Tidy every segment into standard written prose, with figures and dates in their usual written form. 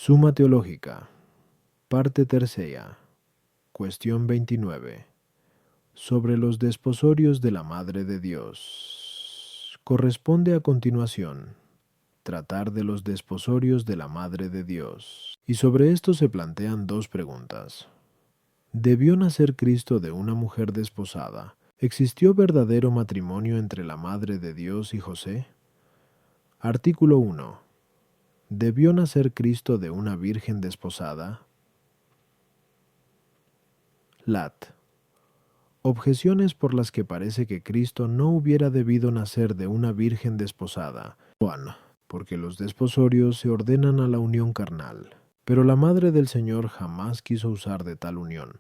Suma Teológica, parte tercera, cuestión 29, sobre los desposorios de la Madre de Dios. Corresponde a continuación tratar de los desposorios de la Madre de Dios, y sobre esto se plantean dos preguntas. ¿Debió nacer Cristo de una mujer desposada? ¿Existió verdadero matrimonio entre la Madre de Dios y José? Artículo 1. ¿Debió nacer Cristo de una virgen desposada? Lat. Objeciones por las que parece que Cristo no hubiera debido nacer de una virgen desposada. Juan, porque los desposorios se ordenan a la unión carnal, pero la Madre del Señor jamás quiso usar de tal unión,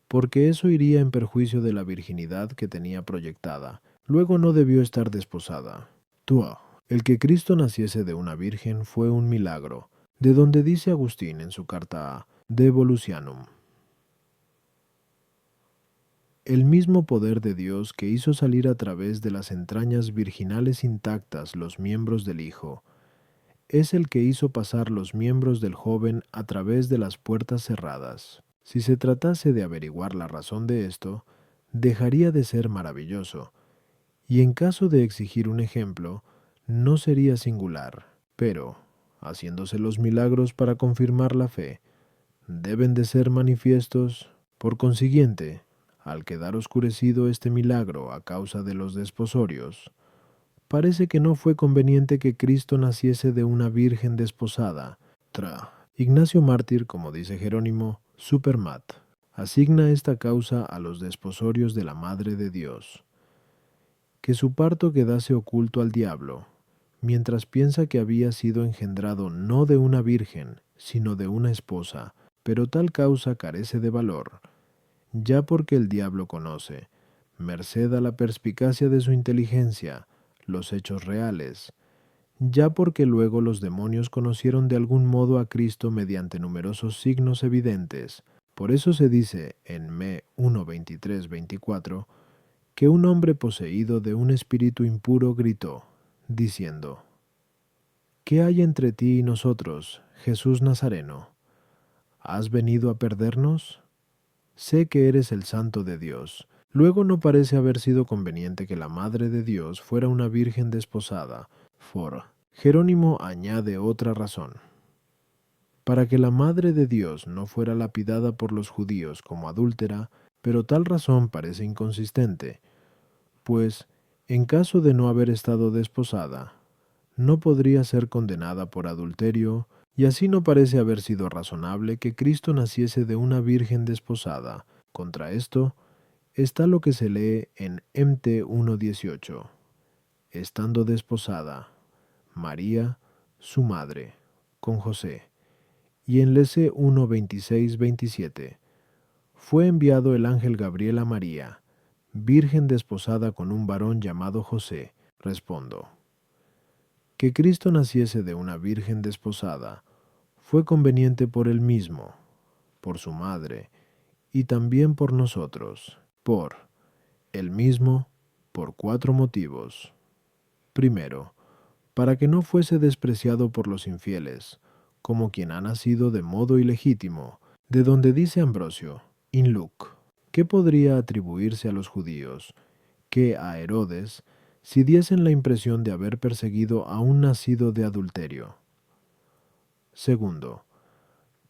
porque eso iría en perjuicio de la virginidad que tenía proyectada. Luego no debió estar desposada. Tua. El que Cristo naciese de una virgen fue un milagro, de donde dice Agustín en su carta De Evolutionum. El mismo poder de Dios que hizo salir a través de las entrañas virginales intactas los miembros del Hijo, es el que hizo pasar los miembros del joven a través de las puertas cerradas. Si se tratase de averiguar la razón de esto, dejaría de ser maravilloso, y en caso de exigir un ejemplo, no sería singular, pero, haciéndose los milagros para confirmar la fe, deben de ser manifiestos. Por consiguiente, al quedar oscurecido este milagro a causa de los desposorios, parece que no fue conveniente que Cristo naciese de una virgen desposada. Ignacio Mártir, como dice Jerónimo, Supermat, asigna esta causa a los desposorios de la Madre de Dios. Que su parto quedase oculto al diablo, mientras piensa que había sido engendrado no de una virgen, sino de una esposa, pero tal causa carece de valor, ya porque el diablo conoce, merced a la perspicacia de su inteligencia, los hechos reales, ya porque luego los demonios conocieron de algún modo a Cristo mediante numerosos signos evidentes. Por eso se dice en Me 1:23-24, que un hombre poseído de un espíritu impuro gritó, diciendo: ¿Qué hay entre ti y nosotros, Jesús Nazareno? ¿Has venido a perdernos? Sé que eres el Santo de Dios. Luego no parece haber sido conveniente que la Madre de Dios fuera una virgen desposada. Jerónimo añade otra razón. Para que la Madre de Dios no fuera lapidada por los judíos como adúltera, pero tal razón parece inconsistente, pues, en caso de no haber estado desposada, no podría ser condenada por adulterio, y así no parece haber sido razonable que Cristo naciese de una virgen desposada. Contra esto está lo que se lee en Mt 1:18. Estando desposada, María, su madre, con José, y en Lece 1:26-27. Fue enviado el ángel Gabriel a María, virgen desposada con un varón llamado José. Respondo. Que Cristo naciese de una virgen desposada fue conveniente por él mismo, por su madre, y también por nosotros, por él mismo, por 4 motivos. Primero, para que no fuese despreciado por los infieles, como quien ha nacido de modo ilegítimo, de donde dice Ambrosio, in Luc, ¿qué podría atribuirse a los judíos, que a Herodes, si diesen la impresión de haber perseguido a un nacido de adulterio? Segundo,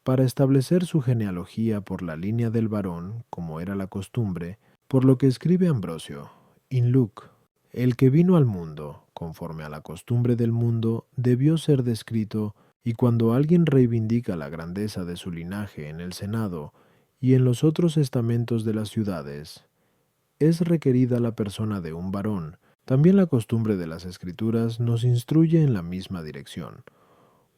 para establecer su genealogía por la línea del varón, como era la costumbre, por lo que escribe Ambrosio, in Luc, el que vino al mundo, conforme a la costumbre del mundo, debió ser descrito, y cuando alguien reivindica la grandeza de su linaje en el Senado y en los otros estamentos de las ciudades, es requerida la persona de un varón. También la costumbre de las Escrituras nos instruye en la misma dirección,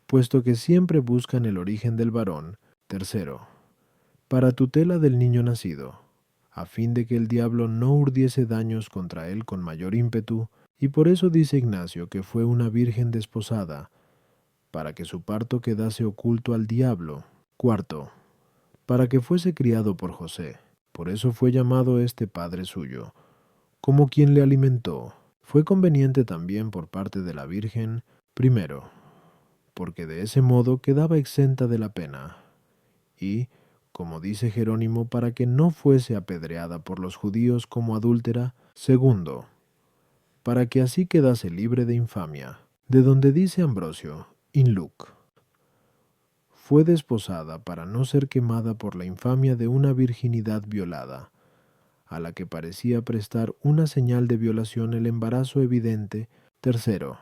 puesto que siempre buscan el origen del varón. Tercero, para tutela del niño nacido, a fin de que el diablo no urdiese daños contra él con mayor ímpetu, y por eso dice Ignacio que fue una virgen desposada, para que su parto quedase oculto al diablo. Cuarto, para que fuese criado por José, por eso fue llamado este padre suyo, como quien le alimentó. Fue conveniente también por parte de la Virgen, primero, porque de ese modo quedaba exenta de la pena. Y, como dice Jerónimo, para que no fuese apedreada por los judíos como adúltera. Segundo, para que así quedase libre de infamia. De donde dice Ambrosio, in Luc, fue desposada para no ser quemada por la infamia de una virginidad violada, a la que parecía prestar una señal de violación el embarazo evidente. Tercero,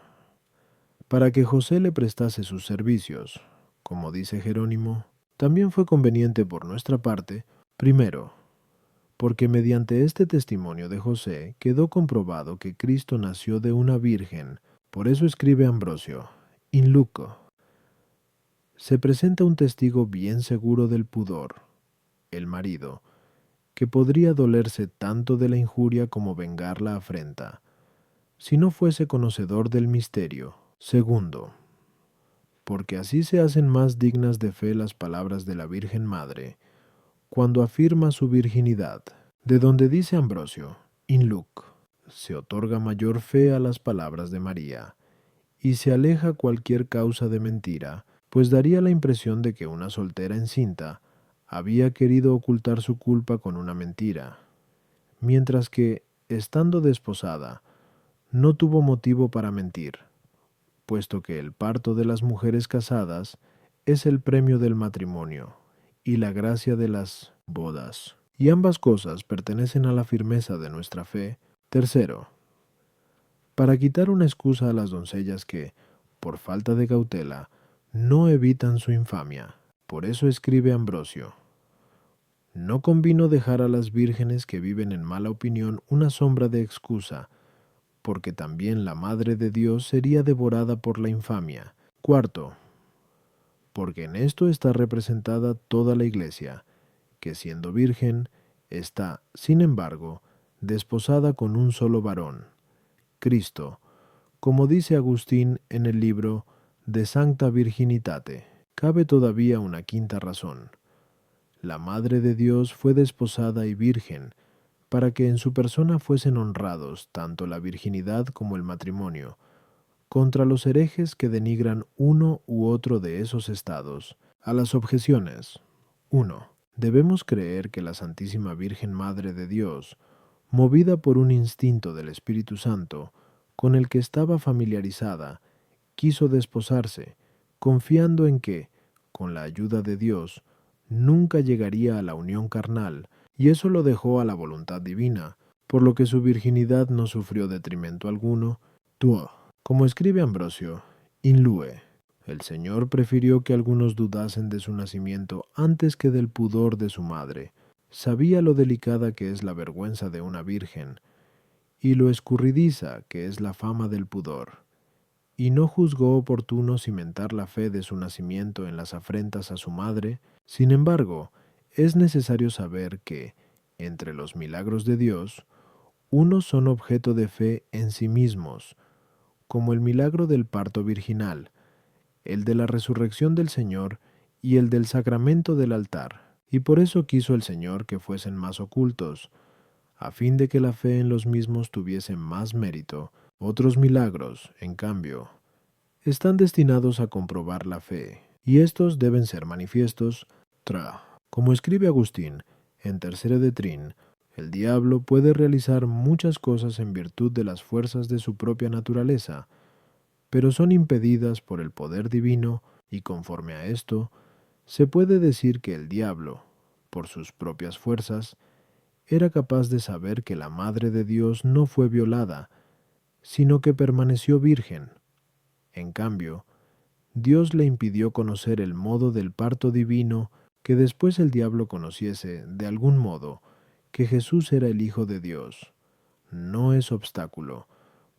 para que José le prestase sus servicios. Como dice Jerónimo, también fue conveniente por nuestra parte. Primero, porque mediante este testimonio de José quedó comprobado que Cristo nació de una virgen. Por eso escribe Ambrosio, in Luco, se presenta un testigo bien seguro del pudor, el marido, que podría dolerse tanto de la injuria como vengar la afrenta, si no fuese conocedor del misterio. Segundo, porque así se hacen más dignas de fe las palabras de la Virgen Madre, cuando afirma su virginidad, de donde dice Ambrosio, in Luc, se otorga mayor fe a las palabras de María, y se aleja cualquier causa de mentira, pues daría la impresión de que una soltera encinta había querido ocultar su culpa con una mentira, mientras que, estando desposada, no tuvo motivo para mentir, puesto que el parto de las mujeres casadas es el premio del matrimonio y la gracia de las bodas, y ambas cosas pertenecen a la firmeza de nuestra fe. Tercero, para quitar una excusa a las doncellas que, por falta de cautela, no evitan su infamia. Por eso escribe Ambrosio, no convino dejar a las vírgenes que viven en mala opinión una sombra de excusa, porque también la Madre de Dios sería devorada por la infamia. Cuarto, porque en esto está representada toda la Iglesia, que siendo virgen, está, sin embargo, desposada con un solo varón, Cristo, como dice Agustín en el libro De Sancta Virginitate. Cabe todavía una quinta razón. La Madre de Dios fue desposada y virgen, para que en su persona fuesen honrados tanto la virginidad como el matrimonio, contra los herejes que denigran uno u otro de esos estados. A las objeciones. 1. Debemos creer que la Santísima Virgen Madre de Dios, movida por un instinto del Espíritu Santo, con el que estaba familiarizada, quiso desposarse, confiando en que, con la ayuda de Dios, nunca llegaría a la unión carnal, y eso lo dejó a la voluntad divina, por lo que su virginidad no sufrió detrimento alguno. Tuo. Como escribe Ambrosio, in Lue, el Señor prefirió que algunos dudasen de su nacimiento antes que del pudor de su madre. Sabía lo delicada que es la vergüenza de una virgen, y lo escurridiza que es la fama del pudor, y no juzgó oportuno cimentar la fe de su nacimiento en las afrentas a su madre. Sin embargo, es necesario saber que, entre los milagros de Dios, unos son objeto de fe en sí mismos, como el milagro del parto virginal, el de la resurrección del Señor y el del sacramento del altar. Y por eso quiso el Señor que fuesen más ocultos, a fin de que la fe en los mismos tuviese más mérito. Otros milagros, en cambio, están destinados a comprobar la fe, y estos deben ser manifiestos. Como escribe Agustín, en Tercera de Trin, el diablo puede realizar muchas cosas en virtud de las fuerzas de su propia naturaleza, pero son impedidas por el poder divino, y conforme a esto, se puede decir que el diablo, por sus propias fuerzas, era capaz de saber que la Madre de Dios no fue violada, sino que permaneció virgen. En cambio, Dios le impidió conocer el modo del parto divino, que después el diablo conociese, de algún modo, que Jesús era el Hijo de Dios. No es obstáculo,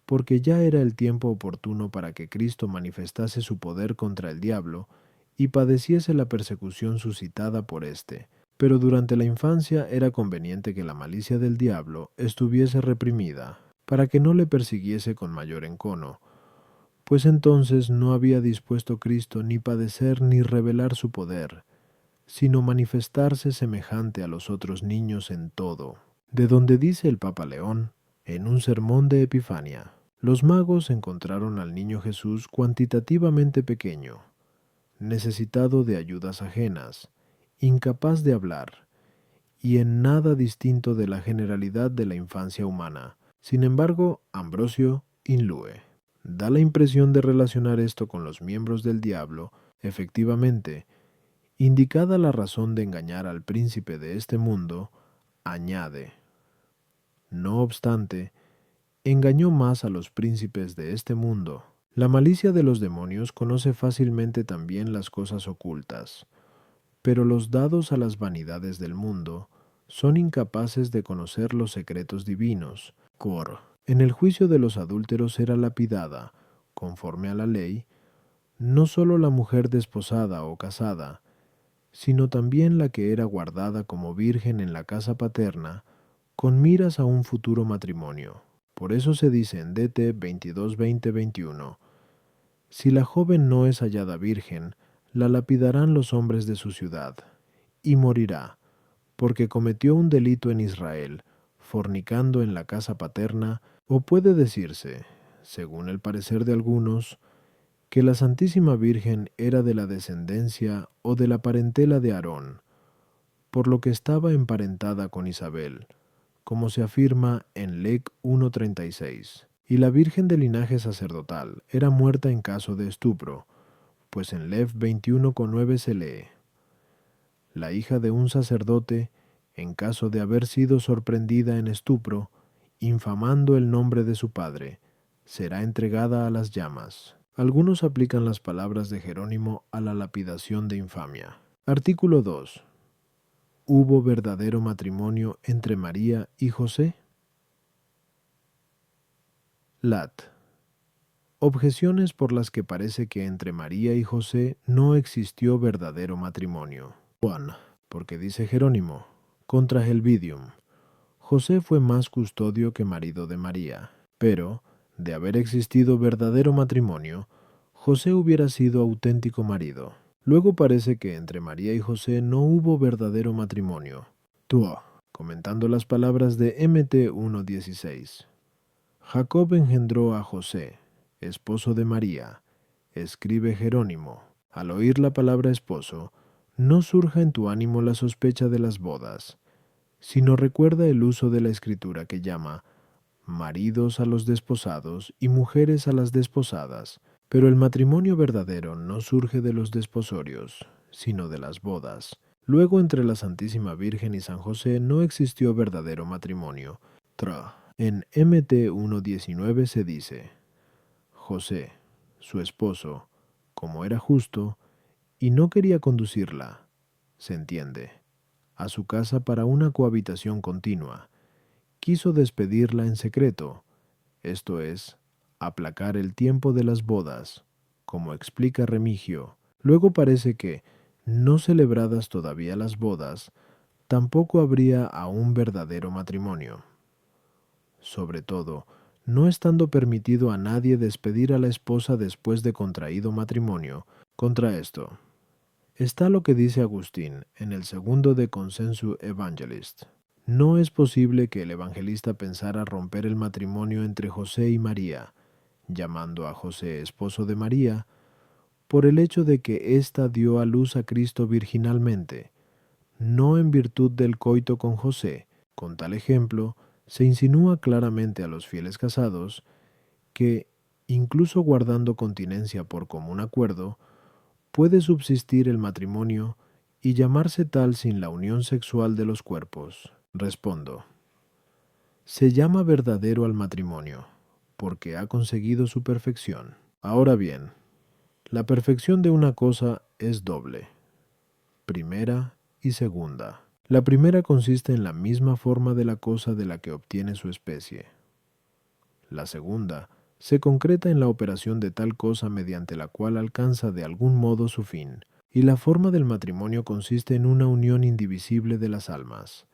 porque ya era el tiempo oportuno para que Cristo manifestase su poder contra el diablo y padeciese la persecución suscitada por éste. Pero durante la infancia era conveniente que la malicia del diablo estuviese reprimida, para que no le persiguiese con mayor encono, pues entonces no había dispuesto Cristo ni padecer ni revelar su poder, sino manifestarse semejante a los otros niños en todo. De donde dice el Papa León, en un sermón de Epifania, los magos encontraron al niño Jesús cuantitativamente pequeño, necesitado de ayudas ajenas, incapaz de hablar, y en nada distinto de la generalidad de la infancia humana. Sin embargo, Ambrosio Inlue da la impresión de relacionar esto con los miembros del diablo. Efectivamente, indicada la razón de engañar al príncipe de este mundo, añade: no obstante, engañó más a los príncipes de este mundo. La malicia de los demonios conoce fácilmente también las cosas ocultas, pero los dados a las vanidades del mundo son incapaces de conocer los secretos divinos. Cor. En el juicio de los adúlteros era lapidada, conforme a la ley, no sólo la mujer desposada o casada, sino también la que era guardada como virgen en la casa paterna, con miras a un futuro matrimonio. Por eso se dice en DT 22:20-21, si la joven no es hallada virgen, la lapidarán los hombres de su ciudad, y morirá, porque cometió un delito en Israel, fornicando en la casa paterna. O puede decirse, según el parecer de algunos, que la Santísima Virgen era de la descendencia o de la parentela de Aarón, por lo que estaba emparentada con Isabel, como se afirma en Lec 1:36. Y la Virgen de linaje sacerdotal era muerta en caso de estupro, pues en Lev 21:9 se lee: la hija de un sacerdote, en caso de haber sido sorprendida en estupro, infamando el nombre de su padre, será entregada a las llamas. Algunos aplican las palabras de Jerónimo a la lapidación de infamia. Artículo 2. ¿Hubo verdadero matrimonio entre María y José? Lat. Objeciones por las que parece que entre María y José no existió verdadero matrimonio. 1. Porque dice Jerónimo, contra Helvidium, José fue más custodio que marido de María, pero, de haber existido verdadero matrimonio, José hubiera sido auténtico marido. Luego parece que entre María y José no hubo verdadero matrimonio. Tuo, comentando las palabras de MT 1:16. Jacob engendró a José, esposo de María. Escribe Jerónimo. Al oír la palabra esposo, no surja en tu ánimo la sospecha de las bodas, sino recuerda el uso de la escritura que llama maridos a los desposados y mujeres a las desposadas. Pero el matrimonio verdadero no surge de los desposorios, sino de las bodas. Luego entre la Santísima Virgen y San José no existió verdadero matrimonio. En MT 1:19 se dice: José, su esposo, como era justo, y no quería conducirla, se entiende, a su casa para una cohabitación continua, quiso despedirla en secreto, esto es, aplacar el tiempo de las bodas, como explica Remigio. Luego parece que, no celebradas todavía las bodas, tampoco habría aún verdadero matrimonio. Sobre todo, no estando permitido a nadie despedir a la esposa después de contraído matrimonio. Contra esto está lo que dice Agustín en el segundo de Consensu Evangelist. No es posible que el evangelista pensara romper el matrimonio entre José y María, llamando a José esposo de María, por el hecho de que ésta dio a luz a Cristo virginalmente, no en virtud del coito con José. Con tal ejemplo, se insinúa claramente a los fieles casados que, incluso guardando continencia por común acuerdo, puede subsistir el matrimonio y llamarse tal sin la unión sexual de los cuerpos. Respondo. Se llama verdadero al matrimonio, porque ha conseguido su perfección. Ahora bien, la perfección de una cosa es doble, primera y segunda. La primera consiste en la misma forma de la cosa de la que obtiene su especie. La segunda se concreta en la operación de tal cosa mediante la cual alcanza de algún modo su fin, y la forma del matrimonio consiste en una unión indivisible de las almas,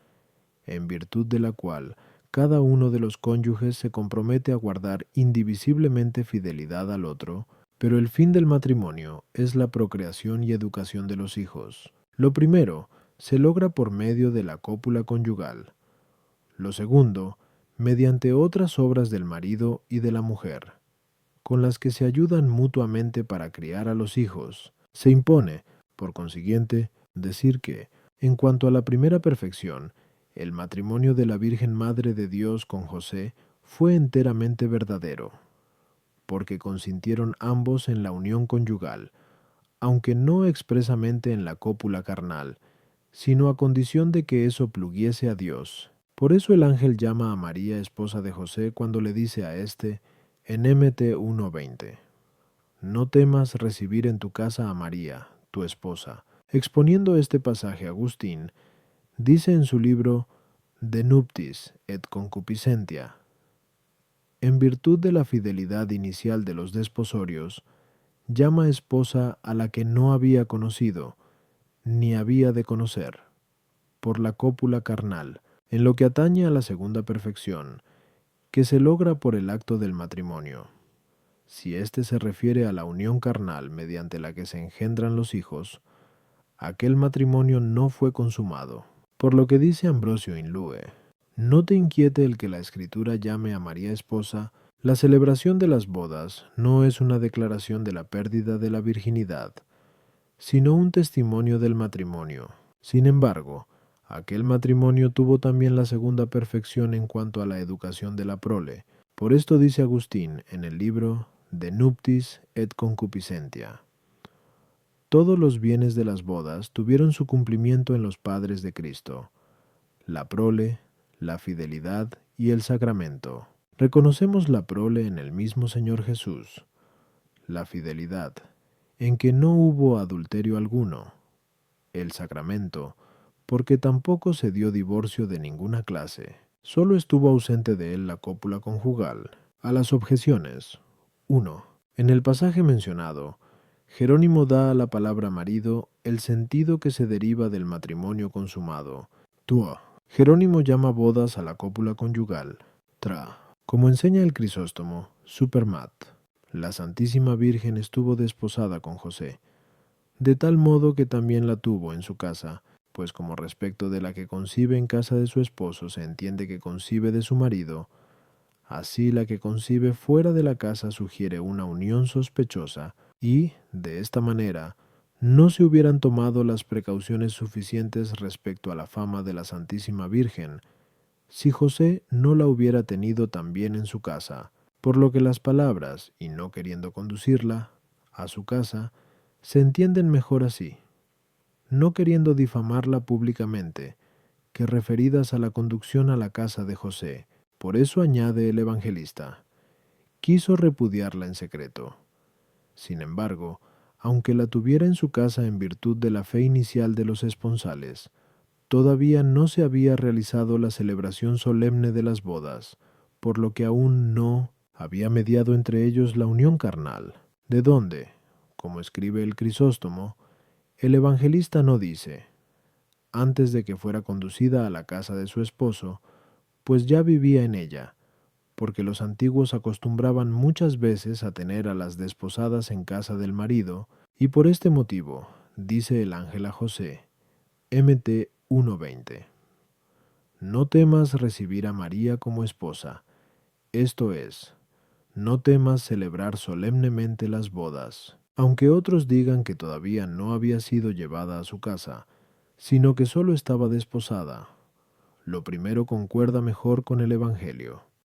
en virtud de la cual cada uno de los cónyuges se compromete a guardar indivisiblemente fidelidad al otro, pero el fin del matrimonio es la procreación y educación de los hijos. Lo primero se logra por medio de la cópula conyugal, lo segundo, mediante otras obras del marido y de la mujer, con las que se ayudan mutuamente para criar a los hijos. Se impone, por consiguiente, decir que, en cuanto a la primera perfección, el matrimonio de la Virgen Madre de Dios con José fue enteramente verdadero, porque consintieron ambos en la unión conyugal, aunque no expresamente en la cópula carnal, sino a condición de que eso pluguiese a Dios. Por eso el ángel llama a María esposa de José cuando le dice a éste, en Mt 1:20, no temas recibir en tu casa a María, tu esposa. Exponiendo este pasaje, Agustín dice en su libro De nuptis et concupiscentia, en virtud de la fidelidad inicial de los desposorios, llama esposa a la que no había conocido, ni había de conocer, por la cópula carnal, en lo que atañe a la segunda perfección, que se logra por el acto del matrimonio. Si éste se refiere a la unión carnal mediante la que se engendran los hijos, aquel matrimonio no fue consumado. Por lo que dice Ambrosio Inlue, no te inquiete el que la Escritura llame a María esposa, la celebración de las bodas no es una declaración de la pérdida de la virginidad, sino un testimonio del matrimonio. Sin embargo, aquel matrimonio tuvo también la segunda perfección en cuanto a la educación de la prole. Por esto dice Agustín en el libro De nuptis et concupiscentia. Todos los bienes de las bodas tuvieron su cumplimiento en los padres de Cristo, la prole, la fidelidad y el sacramento. Reconocemos la prole en el mismo Señor Jesús, la fidelidad, en que no hubo adulterio alguno, el sacramento, porque tampoco se dio divorcio de ninguna clase, solo estuvo ausente de él la cópula conjugal. A las objeciones. 1. En el pasaje mencionado, Jerónimo da a la palabra marido el sentido que se deriva del matrimonio consumado. 2. Jerónimo llama bodas a la cópula conyugal. 3. Como enseña el Crisóstomo, Supermat, la Santísima Virgen estuvo desposada con José, de tal modo que también la tuvo en su casa, pues como respecto de la que concibe en casa de su esposo se entiende que concibe de su marido, así la que concibe fuera de la casa sugiere una unión sospechosa, y, de esta manera, no se hubieran tomado las precauciones suficientes respecto a la fama de la Santísima Virgen, si José no la hubiera tenido también en su casa, por lo que las palabras, y no queriendo conducirla a su casa, se entienden mejor así, no queriendo difamarla públicamente, que referidas a la conducción a la casa de José. Por eso añade el evangelista, quiso repudiarla en secreto. Sin embargo, aunque la tuviera en su casa en virtud de la fe inicial de los esponsales, todavía no se había realizado la celebración solemne de las bodas, por lo que aún no había mediado entre ellos la unión carnal, de donde, como escribe el Crisóstomo, el evangelista no dice, antes de que fuera conducida a la casa de su esposo, pues ya vivía en ella, porque los antiguos acostumbraban muchas veces a tener a las desposadas en casa del marido, y por este motivo, dice el ángel a José, Mt 1:20, no temas recibir a María como esposa, esto es, no temas celebrar solemnemente las bodas, aunque otros digan que todavía no había sido llevada a su casa, sino que sólo estaba desposada. Lo primero concuerda mejor con el Evangelio.